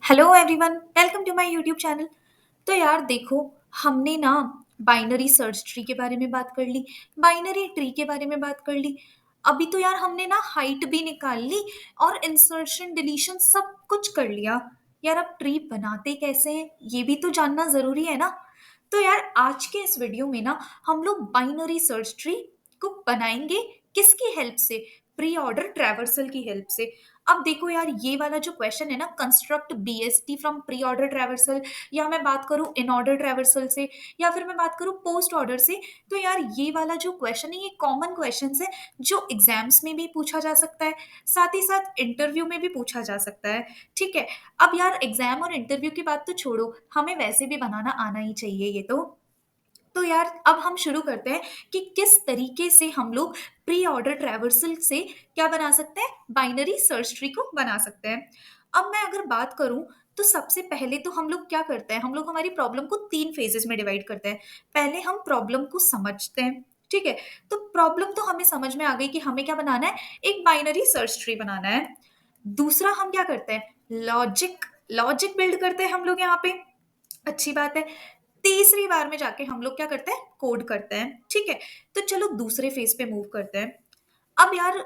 Hello everyone, welcome to my YouTube channel. तो यार देखो, हमने ना बाइनरी सर्च ट्री के बारे में बात कर ली, बाइनरी ट्री के बारे में बात कर ली। अभी तो यार हमने ना हाइट भी निकाल ली और इंसर्शन डिलीशन सब कुछ कर लिया। यार अब ट्री बनाते कैसे हैं ये भी तो जानना ज़रूरी है ना। तो यार आज के इस वीडियो में ना हम लोग बाइनरी सर्च ट्री को बनाएंगे। किसकी हेल्प से? प्री ऑर्डर ट्रैवर्सल की हेल्प से। अब देखो यार, ये वाला जो क्वेश्चन है ना, construct BST from pre order traversal, या मैं बात करूं इन ऑर्डर ट्रैवर्सल से, या फिर मैं बात करूं पोस्ट ऑर्डर से, तो यार ये वाला जो क्वेश्चन है ये कॉमन क्वेश्चन है जो एग्जाम्स में भी पूछा जा सकता है, साथ ही साथ इंटरव्यू में भी पूछा जा सकता है। ठीक है। अब यार एग्जाम और इंटरव्यू की बात तो छोड़ो, हमें वैसे भी बनाना आना ही चाहिए ये तो यार अब हम शुरू करते हैं कि किस तरीके से हम लोग प्री ऑर्डर ट्रैवर्सल से क्या बना सकते हैं, बाइनरी सर्च ट्री को बना सकते हैं। अब मैं अगर बात करूं तो सबसे पहले तो हम लोग क्या करते हैं, हम लोग हमारी प्रॉब्लम को तीन फेजेस में डिवाइड करते हैं। पहले हम प्रॉब्लम को समझते हैं। ठीक है। तो प्रॉब्लम तो हमें समझ में आ गई कि हमें क्या बनाना है, एक बाइनरी सर्च ट्री बनाना है। दूसरा हम क्या करते हैं, लॉजिक लॉजिक बिल्ड करते हैं हम लोग यहाँ पे। अच्छी बात है। तीसरी बार में जाके हम लोग क्या करते हैं, कोड करते हैं। ठीक है। तो चलो दूसरे फेज पे मूव करते हैं। अब यार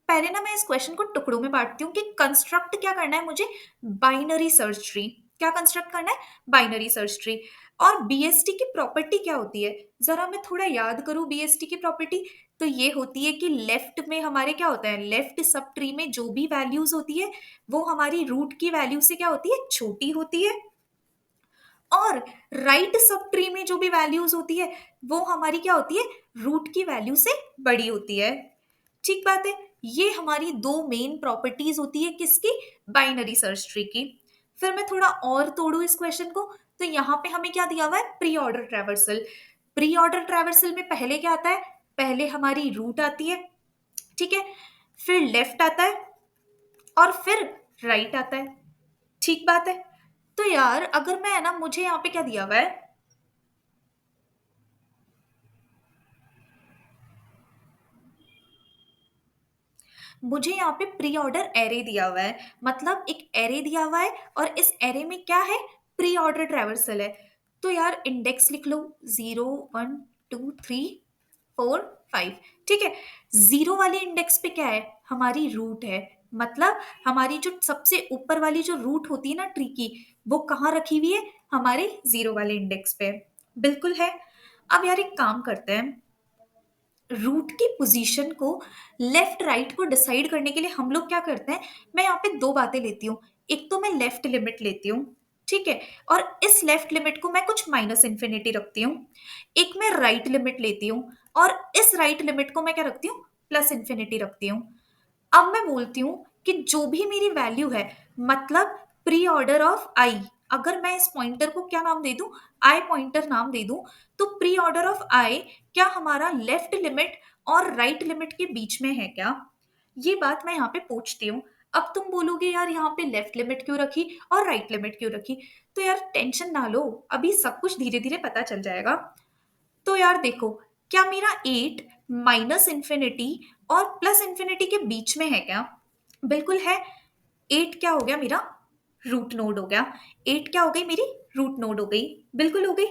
पहले ना मैं इस क्वेश्चन को टुकड़ों में बांटती हूँ कि कंस्ट्रक्ट क्या करना है मुझे, बाइनरी सर्च ट्री। क्या कंस्ट्रक्ट करना है, बाइनरी सर्च ट्री। और बीएसटी की प्रॉपर्टी क्या होती है, जरा मैं थोड़ा याद करूं बीएसटी की प्रॉपर्टी। तो ये होती है कि लेफ्ट में हमारे क्या होता है, लेफ्ट सब ट्री में जो भी वैल्यूज होती है वो हमारी रूट की वैल्यू से क्या होती है, छोटी होती है। और राइट सब ट्री में जो भी वैल्यूज होती है वो हमारी क्या होती है, रूट की वैल्यू से बड़ी होती है। ठीक बात है। ये हमारी दो मेन प्रॉपर्टीज होती है किसकी, बाइनरी सर्च ट्री की। फिर मैं थोड़ा और तोड़ू इस क्वेश्चन को, तो यहाँ पे हमें क्या दिया हुआ है, pre order traversal. Pre order traversal में पहले क्या आता है, पहले हमारी रूट आती है। ठीक है। फिर लेफ्ट आता है और फिर राइट आता है। ठीक बात है। तो यार अगर मैं है ना, मुझे यहाँ पे क्या दिया हुआ है, मुझे यहाँ पे प्री ऑर्डर एरे दिया हुआ है। मतलब एक एरे दिया हुआ है और इस एरे में क्या है, प्री ऑर्डर ट्रैवर्सल है। तो यार इंडेक्स लिख लो, 0 1 2 3 4 5। ठीक है। जीरो वाले इंडेक्स पे क्या है, हमारी रूट है। मतलब हमारी जो सबसे ऊपर वाली जो रूट होती है ना ट्री की, वो कहाँ रखी हुई है, हमारे जीरो वाले इंडेक्स पे। बिल्कुल है। अब यार एक काम करते हैं, रूट की पोजीशन को, लेफ्ट राइट को डिसाइड करने के लिए हम लोग क्या करते हैं, मैं यहाँ पे दो बातें लेती हूँ। एक तो मैं लेफ्ट लिमिट लेती हूँ। ठीक है। और इस लेफ्ट लिमिट को मैं कुछ माइनस इन्फिनिटी रखती हूँ। एक मैं राइट लिमिट लेती हूँ और इस राइट लिमिट को मैं क्या रखती हूँ, प्लस इन्फिनिटी रखती हूँ। अब मैं बोलती हूँ कि जो भी मेरी वैल्यू है, मतलब प्री ऑर्डर ऑफ आई, अगर मैं इस पॉइंटर को क्या नाम दे दूं, आई पॉइंटर नाम दे दूं, तो प्री ऑर्डर ऑफ आई क्या हमारा लेफ्ट लिमिट और राइट लिमिट के बीच में है क्या, ये बात मैं यहाँ पे पूछती हूँ। अब तुम बोलोगे यार यहाँ पे लेफ्ट लिमिट क्यों रखी और राइट लिमिट क्यों रखी, तो यार टेंशन ना लो, अभी सब कुछ धीरे धीरे पता चल जाएगा। तो यार देखो, क्या मेरा 8 माइनस इंफिनिटी और प्लस इंफिनिटी के बीच में है क्या, बिल्कुल है। 8 क्या हो गया मेरा, रूट नोड हो गया। 8 क्या हो गई मेरी, रूट नोड हो गई। बिल्कुल हो गई।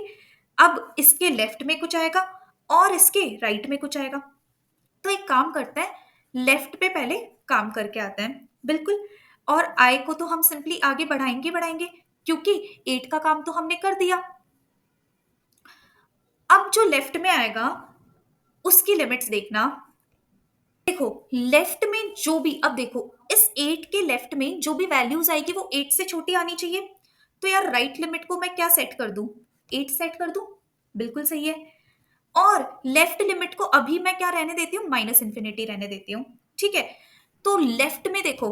अब इसके लेफ्ट में कुछ आएगा और इसके राइट में कुछ आएगा। तो एक काम करते हैं, लेफ्ट पे पहले काम करके आते हैं। बिल्कुल। और आई को तो हम सिंपली आगे बढ़ाएंगे बढ़ाएंगे, क्योंकि 8 का काम तो हमने कर दिया। अब जो लेफ्ट में आएगा उसकी लिमिट्स देखना। देखो लेफ्ट में जो भी, अब देखो इस 8 के लेफ्ट में जो भी वैल्यूज आएगी वो 8 से छोटी आनी चाहिए। तो यार राइट लिमिट को मैं क्या सेट कर दूं, 8 सेट कर दूं। बिल्कुल सही है। और लेफ्ट लिमिट को अभी मैं क्या रहने देती हूँ, माइनस इंफिनिटी रहने देती हूँ। ठीक है। तो लेफ्ट में देखो,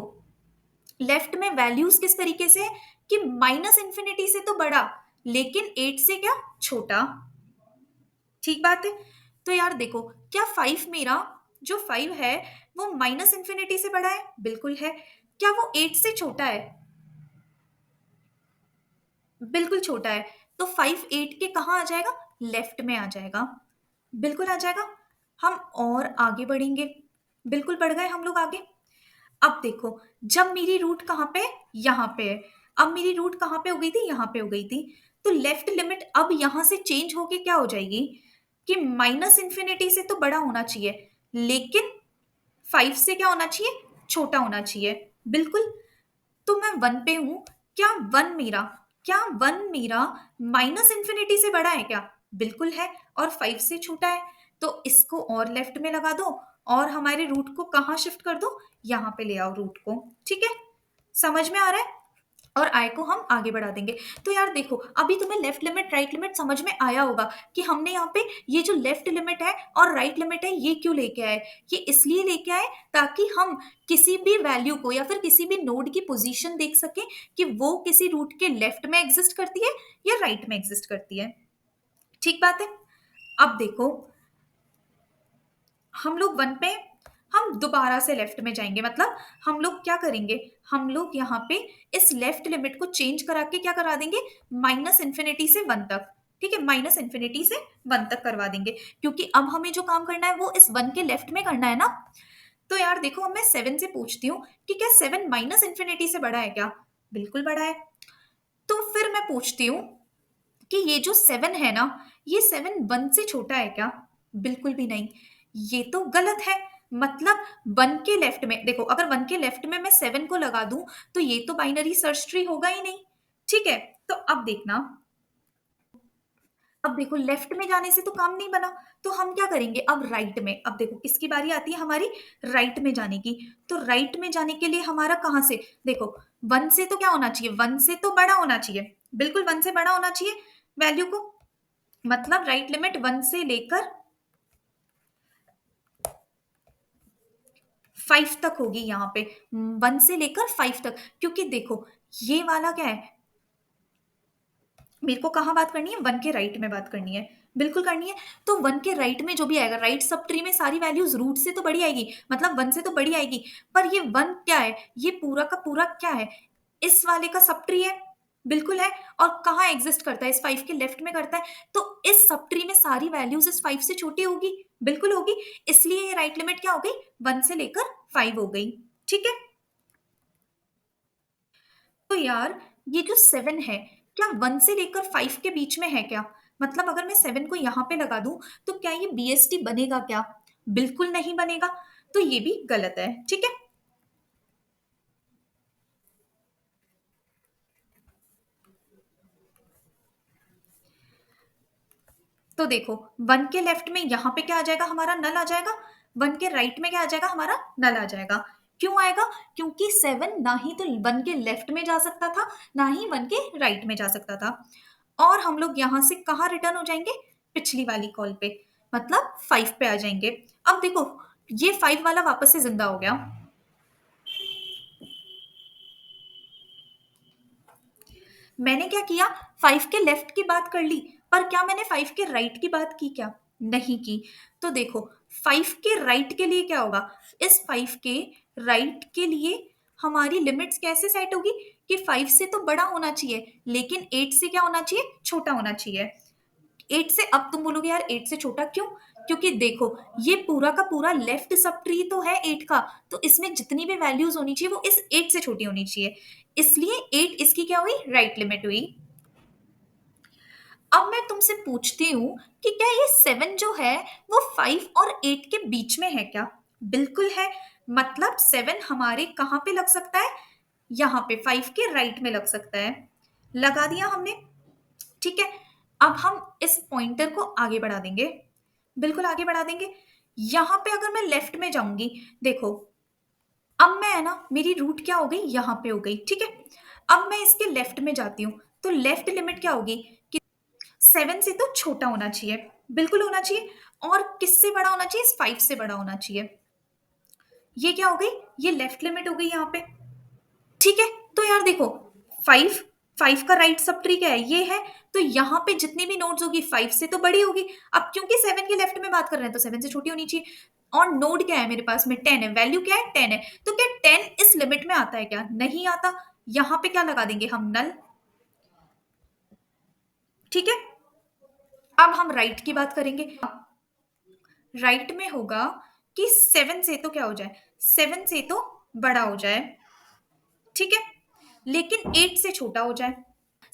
लेफ्ट में वैल्यूज किस तरीके से है कि माइनस इंफिनिटी से तो बड़ा, लेकिन 8 से क्या, छोटा। ठीक बात है। तो यार देखो, क्या 5 मेरा, जो 5 है वो माइनस इंफिनिटी से बड़ा है, बिल्कुल है। क्या वो 8 से छोटा है, बिल्कुल छोटा है। तो 5 8 के कहाँ आ जाएगा, लेफ्ट में आ जाएगा। बिल्कुल आ जाएगा। हम और आगे बढ़ेंगे, बिल्कुल बढ़ गए हम लोग आगे। अब देखो, जब मेरी रूट कहाँ पे है, यहाँ पे है, अब मेरी रूट कहाँ पे हो गई थी, यहाँ पे हो गई थी। तो लेफ्ट लिमिट अब यहाँ से चेंज होके क्या हो जाएगी कि माइनस इन्फिनिटी से तो बड़ा होना चाहिए, लेकिन 5 से क्या होना चाहिए, छोटा होना चाहिए। बिल्कुल। तो मैं वन पे हूं, क्या वन मेरा क्या वन मेरा माइनस इंफिनिटी से बड़ा है क्या? बिल्कुल है। और 5 से छोटा है। तो इसको और लेफ्ट में लगा दो, और हमारे रूट को कहाँ शिफ्ट कर दो, यहाँ पे ले आओ रूट को। ठीक है, समझ में आ रहा है? और आई को हम आगे बढ़ा देंगे। तो यार देखो, अभी तुम्हें लेफ्ट लिमिट राइट लिमिट समझ में आया होगा कि हमने यहाँ पे ये जो लेफ्ट लिमिट है और राइट लिमिट है ये क्यों लेके आए। ये इसलिए लेके आए ताकि हम किसी भी वैल्यू को या फिर किसी भी नोड की पोजीशन देख सके कि वो किसी रूट के लेफ्ट में एग्जिस्ट करती है या राइट में एग्जिस्ट करती है। ठीक बात है। अब देखो, हम लोग वन पे, हम दोबारा से लेफ्ट में जाएंगे। मतलब हम लोग क्या करेंगे, हम लोग यहाँ पे इस लेफ्ट लिमिट को चेंज करा के क्या करा देंगे, माइनस इन्फिनिटी से वन तक। ठीक है, माइनस इन्फिनिटी से वन तक करवा देंगे, क्योंकि अब हमें जो काम करना है वो इस वन के लेफ्ट में करना है ना। तो यार देखो, अब मैं सेवन से पूछती हूँ कि क्या सेवन माइनस इन्फिनिटी से बड़ा है क्या? बिल्कुल बड़ा है। तो फिर मैं पूछती हूँ कि ये जो सेवन है ना, ये सेवन वन से छोटा है क्या? बिल्कुल भी नहीं। ये तो गलत है। मतलब वन के लेफ्ट में देखो, अगर वन के लेफ्ट में मैं सेवन को लगा दूं तो ये तो बाइनरी सर्च ट्री होगा ही नहीं। ठीक है, तो अब देखना, अब देखो लेफ्ट में जाने से तो काम नहीं बना, तो हम क्या करेंगे अब राइट में। अब देखो किसकी बारी आती है हमारी, राइट में जाने की। तो राइट में जाने के लिए हमारा कहाँ से, देखो वन से तो क्या होना चाहिए, वन से तो बड़ा होना चाहिए। बिल्कुल वन से बड़ा होना चाहिए वैल्यू को। मतलब राइट लिमिट वन से लेकर 5 तक होगी यहाँ पे, वन से लेकर 5 तक। क्योंकि देखो ये वाला क्या है, मेरे को कहाँ बात करनी है, वन के राइट में बात करनी है। बिल्कुल करनी है। तो वन के राइट में जो भी आएगा, राइट सब ट्री में सारी वैल्यूज रूट से तो बड़ी आएगी, मतलब वन से तो बड़ी आएगी। पर ये वन क्या है, ये पूरा का पूरा क्या है, इस वाले का सब ट्री है। बिल्कुल है। और कहाँ एग्जिस्ट करता है, इस 5 के लेफ्ट में करता है। तो इस सब ट्री में सारी वैल्यूज इस 5 से छोटी होगी। बिल्कुल होगी। इसलिए ये राइट लिमिट क्या हो गई, वन से लेकर 5 हो गई। ठीक है। तो यार ये जो सेवन है, क्या वन से लेकर 5 के बीच में है क्या? मतलब अगर मैं सेवन को यहाँ पे लगा दूं तो क्या ये बीएसटी बनेगा क्या? बिल्कुल नहीं बनेगा। तो ये भी गलत है। ठीक है। तो देखो, वन के लेफ्ट में यहाँ पे क्या आ जाएगा, हमारा नल आ जाएगा। वन के राइट में क्या आ जाएगा, हमारा नल आ जाएगा। क्यों आएगा? क्योंकि सेवन ना ही तो वन के लेफ्ट में जा सकता था, ना ही वन के राइट में जा सकता था। और हम लोग यहां से कहाँ रिटर्न हो जाएंगे, पिछली वाली कॉल पे। मतलब 5 पे आ जाएंगे। अब देखो, ये 5 वाला वापस से जिंदा हो गया। मैंने क्या किया, 5 के लेफ्ट की बात कर ली, पर क्या मैंने 5 के राइट की बात की क्या? नहीं की। तो देखो, 5 के राइट के लिए क्या होगा, इस 5 के राइट के लिए हमारी लिमिट्स कैसे सेट होगी कि 5 से तो बड़ा होना चाहिए, लेकिन 8 से क्या होना चाहिए, छोटा होना चाहिए। 8 से, अब तुम बोलोगे यार 8 से छोटा क्यों? क्योंकि देखो, ये पूरा का पूरा लेफ्ट सब ट्री तो है 8 का, तो इसमें जितनी भी वैल्यूज होनी चाहिए वो इस 8 से छोटी होनी चाहिए। इसलिए 8 इसकी क्या हुई, राइट लिमिट हुई। अब मैं तुमसे पूछती हूँ कि क्या ये 7 जो है वो 5 और 8 के बीच में है क्या? बिल्कुल है। मतलब 7 हमारे कहाँ पे लग सकता है, यहाँ पे 5 के राइट में लग सकता है। लगा दिया हमने। ठीक है। अब हम इस पॉइंटर को आगे बढ़ा देंगे। बिल्कुल आगे बढ़ा देंगे। यहां पे अगर मैं लेफ्ट में जाऊंगी, देखो अब मैं है ना, मेरी रूट क्या हो गई, यहां पे हो गई। ठीक है। अब मैं इसके लेफ्ट में जाती हूँ, तो लेफ्ट लिमिट क्या होगी कि 7 से तो छोटा होना चाहिए। बिल्कुल होना चाहिए। और किससे बड़ा होना चाहिए, इस 5 से बड़ा होना चाहिए। ये क्या हो गई, ये लेफ्ट लिमिट हो गई यहाँ पे। ठीक है। तो यार देखो, 5, 5 का राइट सब ट्री क्या है, ये है। तो यहाँ पे जितनी भी नोड्स होगी 5 से तो बड़ी होगी। अब क्योंकि 7 के लेफ्ट में बात कर रहे हैं तो 7 से छोटी होनी चाहिए। और नोड क्या है मेरे पास में, 10 है। वैल्यू क्या है, 10 है। तो क्या 10 इस लिमिट में आता है क्या? नहीं आता। यहाँ पे क्या लगा देंगे हम, नल। ठीक है। अब हम राइट की बात करेंगे। राइट में होगा कि 7 से तो क्या हो जाए, 7 से तो बड़ा हो जाए। ठीक है। लेकिन 8 से छोटा हो जाए।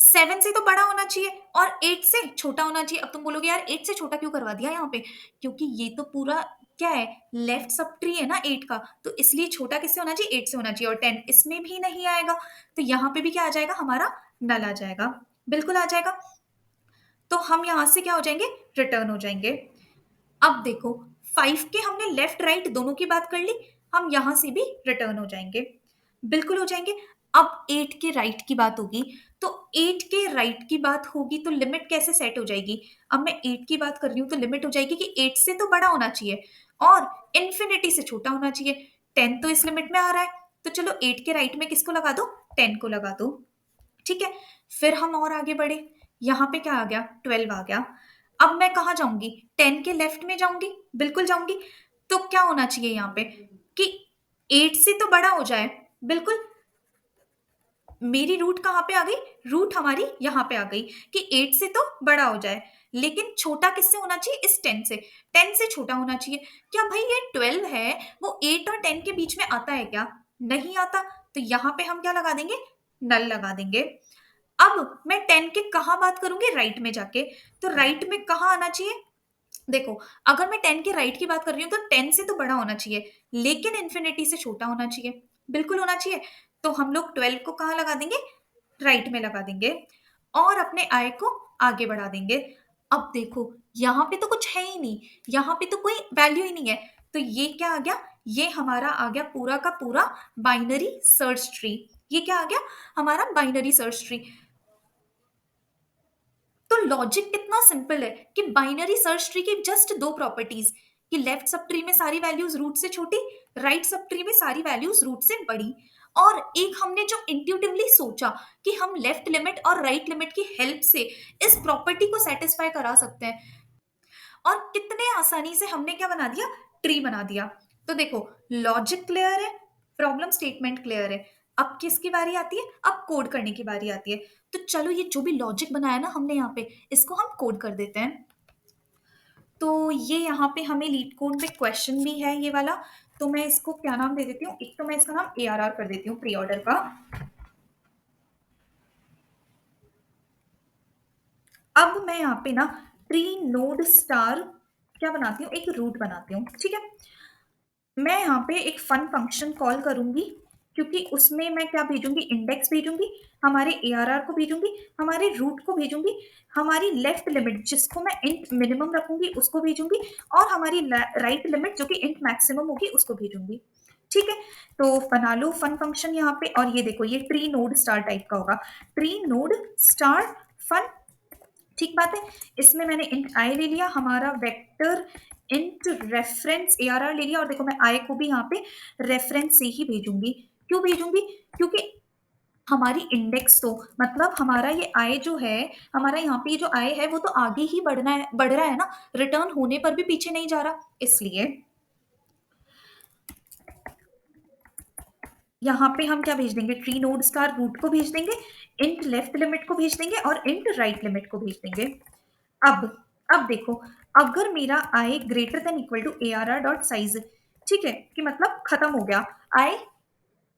7 से तो बड़ा होना चाहिए और 8 से छोटा होना चाहिए। अब तुम बोलोगे यार 8 से छोटा क्यों करवा दिया यहाँ पे? क्योंकि ये तो पूरा क्या है, लेफ्ट सब ट्री है ना 8 का, तो इसलिए छोटा किससे होना चाहिए? 8 से होना चाहिए। और 10 इसमें भी नहीं आएगा, तो यहाँ पे भी क्या आ जाएगा? हमारा नल आ जाएगा। बिल्कुल आ जाएगा। तो हम यहाँ से क्या हो जाएंगे? रिटर्न हो जाएंगे। अब देखो, 5 के हमने लेफ्ट राइट दोनों की बात कर ली, हम यहां से भी रिटर्न हो जाएंगे। बिल्कुल हो जाएंगे। अब 8 के राइट की बात होगी, तो 8 के राइट की बात होगी तो लिमिट कैसे सेट हो जाएगी? अब मैं 8 की बात कर रही हूं तो लिमिट हो जाएगी कि 8 से तो बड़ा होना चाहिए और इन्फिनिटी से छोटा होना चाहिए। 10 तो इस लिमिट में आ रहा है, तो चलो 8 के राइट में किसको लगा दो? 10 को लगा दो। ठीक है। फिर हम और आगे बढ़े, यहाँ पे क्या आ गया? 12 आ गया। अब मैं कहाँ जाऊंगी? 10 के लेफ्ट में जाऊंगी, बिल्कुल जाऊंगी। तो क्या होना चाहिए यहाँ पे कि 8 से तो बड़ा हो जाए। बिल्कुल। मेरी रूट कहाँ पे आ गई? रूट हमारी यहाँ पे आ गई कि 8 से तो बड़ा हो जाए, लेकिन छोटा किससे होना चाहिए? इस 10 से। 10 से छोटा होना चाहिए। क्या भाई ये 12 है, वो 8 और 10 के बीच में आता है क्या? नहीं आता। तो यहाँ पे हम क्या लगा देंगे? नल लगा देंगे। अब मैं 10 के कहाँ बात करूंगी? राइट में जाके। तो राइट में कहाँ आना चाहिए? देखो, अगर मैं 10 के राइट की बात कर रही हूँ तो 10 से तो बड़ा होना चाहिए, लेकिन इन्फिनिटी से छोटा होना चाहिए। बिल्कुल होना चाहिए। तो हम लोग 12 को कहाँ लगा देंगे? राइट में लगा देंगे और अपने आई को आगे बढ़ा देंगे। अब देखो, यहाँ पे तो कुछ है ही नहीं, यहाँ पे तो कोई वैल्यू ही नहीं है। तो ये क्या आ गया? ये हमारा आ गया पूरा का पूरा बाइनरी सर्च ट्री। ये क्या आ गया? हमारा बाइनरी सर्च ट्री। तो लॉजिक कितना सिंपल है कि बाइनरी सर्च ट्री की जस्ट दो प्रॉपर्टीज, कि लेफ्ट सब ट्री में सारी वैल्यूज रूट से छोटी, राइट सब ट्री में सारी वैल्यूज रूट से बड़ी। और एक हमने जो इंट्यूटिवली सोचा कि हम लेफ्ट लिमिट और राइट लिमिट की हेल्प से इस प्रॉपर्टी को सेटिस्फाई करा सकते हैं। और कितने आसानी से हमने क्या बना दिया? ट्री बना दिया। तो देखो, लॉजिक क्लियर है, प्रॉब्लम स्टेटमेंट क्लियर है। अब किसकी बारी आती है? अब कोड करने की बारी आती है। तो चलो, ये जो भी लॉजिक बनाया ना हमने यहाँ पे, इसको हम कोड कर देते हैं। तो ये यहाँ पे हमें लीड कोड में क्वेश्चन भी है ये वाला। तो मैं इसको क्या नाम दे देती हूँ? एक तो मैं इसका नाम ARR कर देती हूँ, प्री ऑर्डर का। अब मैं यहाँ पे ना ट्री नोड स्टार क्या बनाती हूँ? एक रूट बनाती हूँ। ठीक है। मैं यहाँ पे एक फन फंक्शन कॉल करूंगी, क्योंकि उसमें मैं क्या भेजूंगी? इंडेक्स भेजूंगी, हमारे ARR को भेजूंगी, हमारे रूट को भेजूंगी, हमारी लेफ्ट लिमिट जिसको मैं इंट मिनिमम रखूंगी उसको भेजूंगी, और हमारी राइट लिमिट जो कि इंट मैक्सिमम होगी उसको भेजूंगी। ठीक है। तो बना लो फन फंक्शन यहाँ पे। और ये देखो, ये ट्री नोड स्टार टाइप का होगा, ट्री नोड स्टार फन। ठीक बात है। इसमें मैंने इंट आई ले लिया, हमारा वेक्टर इंट रेफरेंस ARR ले लिया, और देखो मैं आई को भी यहाँ पे रेफरेंस से ही भेजूंगी। क्यों भेजूंगी? क्योंकि हमारी इंडेक्स तो मतलब हमारा ये आई जो है, हमारा यहाँ पे ये जो आई है वो तो आगे ही बढ़ना है, बढ़ रहा है ना, रिटर्न होने पर भी पीछे नहीं जा रहा। इसलिए यहाँ पे हम क्या भेज देंगे? ट्री नोड स्टार रूट को भेज देंगे, इंट लेफ्ट लिमिट को भेज देंगे और इंट राइट लिमिट को भेज देंगे। अब अब देखो, अगर मेरा I greater than equal to ARR dot size, ठीक है, कि मतलब खत्म हो गया, आई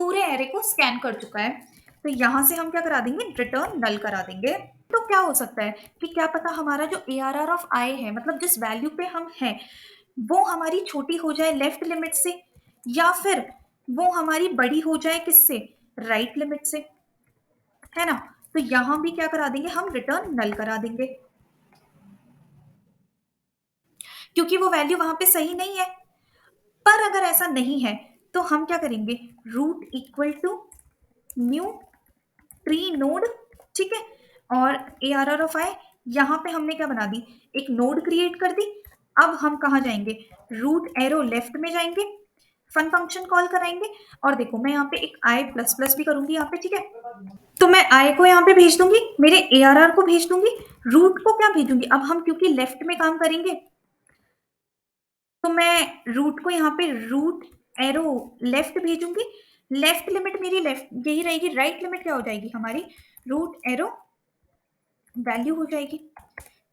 पूरे एरे को स्कैन कर चुका है, तो यहां से हम क्या करा देंगे? रिटर्न नल करा देंगे। तो क्या हो सकता है कि क्या पता हमारा जो ARR ऑफ आई है, मतलब जिस वैल्यू पे हम हैं, वो हमारी छोटी हो जाए लेफ्ट लिमिट से, या फिर वो हमारी बड़ी हो जाए किससे? राइट लिमिट से, है ना। तो यहां भी क्या करा देंगे? हम रिटर्न नल करा देंगे, क्योंकि वो वैल्यू वहां पे सही नहीं है। पर अगर ऐसा नहीं है तो हम क्या करेंगे? Root equal to new tree node. ठीक है। और ARR ऑफ आई, यहां पे हमने क्या बना दी? एक नोड क्रिएट कर दी। अब हम कहा जाएंगे? रूट एरो लेफ्ट में जाएंगे, फन फंक्शन कॉल कराएंगे, और देखो मैं यहाँ पे एक आई प्लस प्लस भी करूंगी यहाँ पे। ठीक है। तो मैं आई को यहाँ पे भेज दूंगी, मेरे ARR को भेज दूंगी, रूट को क्या भेजूंगी? अब हम क्योंकि लेफ्ट में काम करेंगे, तो मैं रूट को यहाँ पे रूट एरो लेफ्ट भेजूंगी, लेफ्ट लिमिट मेरी लेफ्ट यही रहेगी, राइट लिमिट क्या हो जाएगी हमारी? रूट एरो वैल्यू हो जाएगी।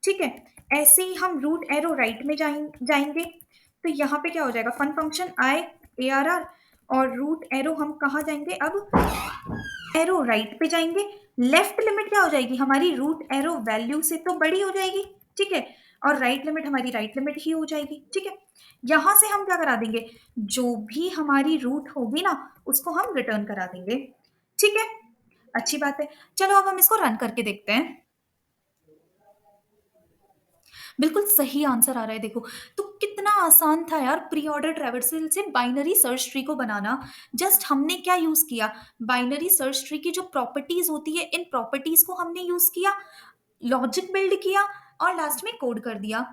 ठीक है। ऐसे ही हम रूट एरो राइट में जाएंगे, तो यहाँ पे क्या हो जाएगा? फन फंक्शन आई ARR और रूट एरो हम कहाँ जाएंगे अब? एरो राइट पे जाएंगे, लेफ्ट लिमिट क्या हो जाएगी हमारी रूट एरो वैल्यू से तो बड़ी हो जाएगी, ठीक है, और राइट लिमिट हमारी राइट लिमिट ही हो जाएगी, ठीक है। यहां से हम क्या करा देंगे, जो भी हमारी रूट होगी ना उसको हम रिटर्न करा देंगे, ठीक है। अच्छी बात है, चलो अब हम इसको रन करके देखते हैं। बिल्कुल सही आंसर आ रहा है देखो। तो कितना आसान था यार प्री ऑर्डर ट्रैवर्सल से बाइनरी सर्च ट्री को बनाना। जस्ट हमने क्या यूज किया, बाइनरी सर्च ट्री की जो प्रॉपर्टीज होती है इन प्रॉपर्टीज को हमने यूज किया, लॉजिक बिल्ड किया और लास्ट में कोड कर दिया।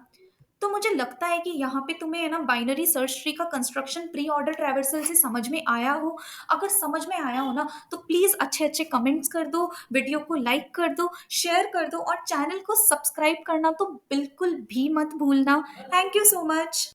तो मुझे लगता है कि यहाँ पे तुम्हें है ना बाइनरी सर्च ट्री का कंस्ट्रक्शन प्री ऑर्डर ट्रैवर्सल से समझ में आया हो। अगर समझ में आया हो ना तो प्लीज अच्छे अच्छे कमेंट्स कर दो, वीडियो को लाइक कर दो, शेयर कर दो और चैनल को सब्सक्राइब करना तो बिल्कुल भी मत भूलना। Thank you so much.